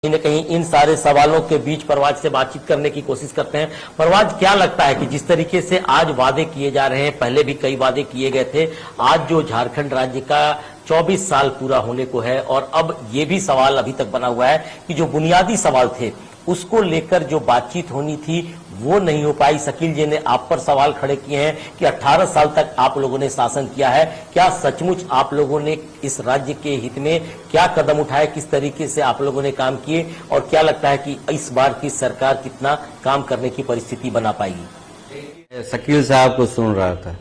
कहीं न कहीं इन सारे सवालों के बीच परवाज से बातचीत करने की कोशिश करते हैं। परवाज, क्या लगता है कि जिस तरीके से आज वादे किए जा रहे हैं, पहले भी कई वादे किए गए थे, आज जो झारखंड राज्य का 24 साल पूरा होने को है और अब ये भी सवाल अभी तक बना हुआ है कि जो बुनियादी सवाल थे उसको लेकर जो बातचीत होनी थी वो नहीं हो पाई। शकील जी ने आप पर सवाल खड़े किए हैं कि 18 साल तक आप लोगों ने शासन किया है, क्या सचमुच आप लोगों ने इस राज्य के हित में क्या कदम उठाए, किस तरीके से आप लोगों ने काम किए और क्या लगता है कि इस बार की सरकार कितना काम करने की परिस्थिति बना पाएगी? शकील साहब को सुन रहा था,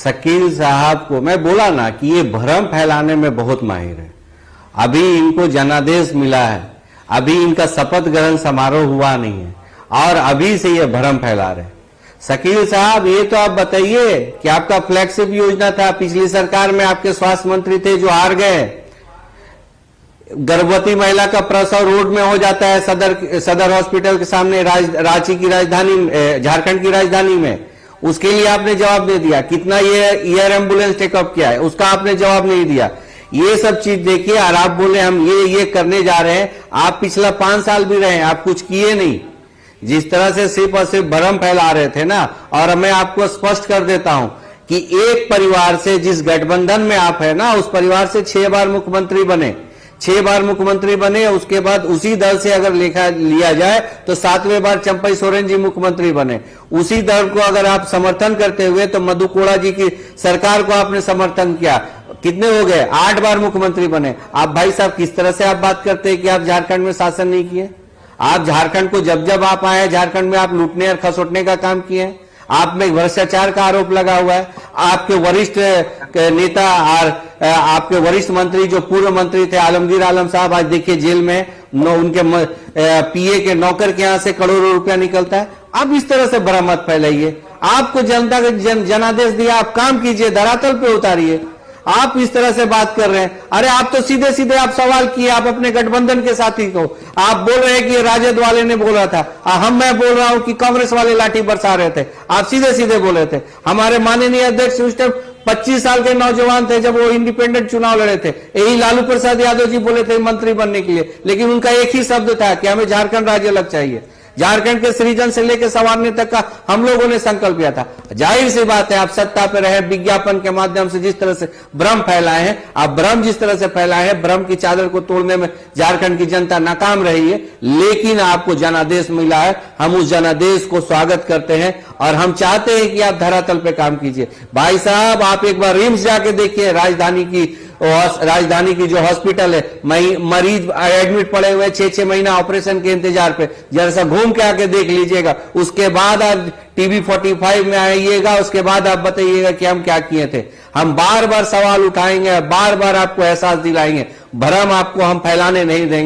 शकील साहब को मैं बोला ना कि ये भ्रम फैलाने में बहुत माहिर है। अभी इनको जनादेश मिला है, अभी इनका शपथ ग्रहण समारोह हुआ नहीं है और अभी से ये भ्रम फैला रहे। शकील साहब, ये तो आप बताइए कि आपका फ्लैगशिप योजना था, पिछली सरकार में आपके स्वास्थ्य मंत्री थे जो हार गए। गर्भवती महिला का प्रसव रोड में हो जाता है सदर हॉस्पिटल के सामने, रांची की राजधानी, झारखंड की राजधानी में, उसके लिए आपने जवाब दे दिया। कितना ये एयर एम्बुलेंस टेकअप किया है उसका आपने जवाब नहीं दिया। ये सब चीज देखिए और आप बोले हम ये करने जा रहे हैं। आप पिछला 5 साल भी रहे, आप कुछ किए नहीं। जिस तरह से सिर्फ और सिर्फ भ्रम फैला रहे थे ना, और मैं आपको स्पष्ट कर देता हूं कि एक परिवार से, जिस गठबंधन में आप है ना, उस परिवार से 6 बार मुख्यमंत्री बने, 6 बार मुख्यमंत्री बने। उसके बाद उसी दल से अगर लिया जाए तो 7वें बार चंपई सोरेन जी मुख्यमंत्री बने। उसी दल को अगर आप समर्थन करते हुए तो मधु कोड़ा जी की सरकार को आपने समर्थन किया। कितने हो गए? 8 बार मुख्यमंत्री बने। आप भाई साहब किस तरह से आप बात करते हैं कि आप झारखंड में शासन नहीं किए? आप झारखंड को जब आप आए, झारखंड में आप लूटने और खसोटने का काम किए हैं। आप में भ्रष्टाचार का आरोप लगा हुआ है। आपके वरिष्ठ नेता और आपके वरिष्ठ मंत्री जो पूर्व मंत्री थे आलमगीर आलम साहब, आज देखिए जेल में। उनके पीए के नौकर के यहां से करोड़ों रुपया निकलता है। आप इस तरह से भ्रम मत फैलाइए। आपको जनता का जनादेश दिया, आप काम कीजिए, धरातल पे उतारिए। आप इस तरह से बात कर रहे हैं। अरे आप तो सीधे सीधे आप सवाल किए, आप अपने गठबंधन के साथी को आप बोल रहे हैं कि राजद वाले ने बोला था, मैं बोल रहा हूं कि कांग्रेस वाले लाठी बरसा रहे थे। आप सीधे सीधे बोले थे। हमारे माननीय अध्यक्ष उस टाइम 25 साल के नौजवान थे जब वो इंडिपेंडेंट चुनाव लड़े थे। यही लालू प्रसाद यादव जी बोले थे मंत्री बनने के लिए, लेकिन उनका एक ही शब्द था कि हमें झारखंड राज्य अलग चाहिए। झारखंड के सृजन से लेकर संवारने तक का हम लोगों ने संकल्प लिया था। जाहिर सी बात है, आप सत्ता पर रहे, विज्ञापन के माध्यम से जिस तरह से भ्रम फैलाए हैं, आप भ्रम जिस तरह से फैलाए हैं, भ्रम की चादर को तोड़ने में झारखंड की जनता नाकाम रही है। लेकिन आपको जनादेश मिला है, हम उस जनादेश को स्वागत करते हैं और हम चाहते हैं कि आप धरातल पे काम कीजिए। भाई साहब, आप एक बार रिम्स जाके देखिए, राजधानी की जो हॉस्पिटल है, मरीज एडमिट पड़े हुए 6-6 महीना ऑपरेशन के इंतजार पे, जरा सा घूम के आके देख लीजिएगा। उसके बाद आप टीवी 45 में आइएगा, उसके बाद आप बताइएगा कि हम क्या किए थे। हम बार बार सवाल उठाएंगे, बार बार आपको एहसास दिलाएंगे, भ्रम आपको हम फैलाने नहीं देंगे।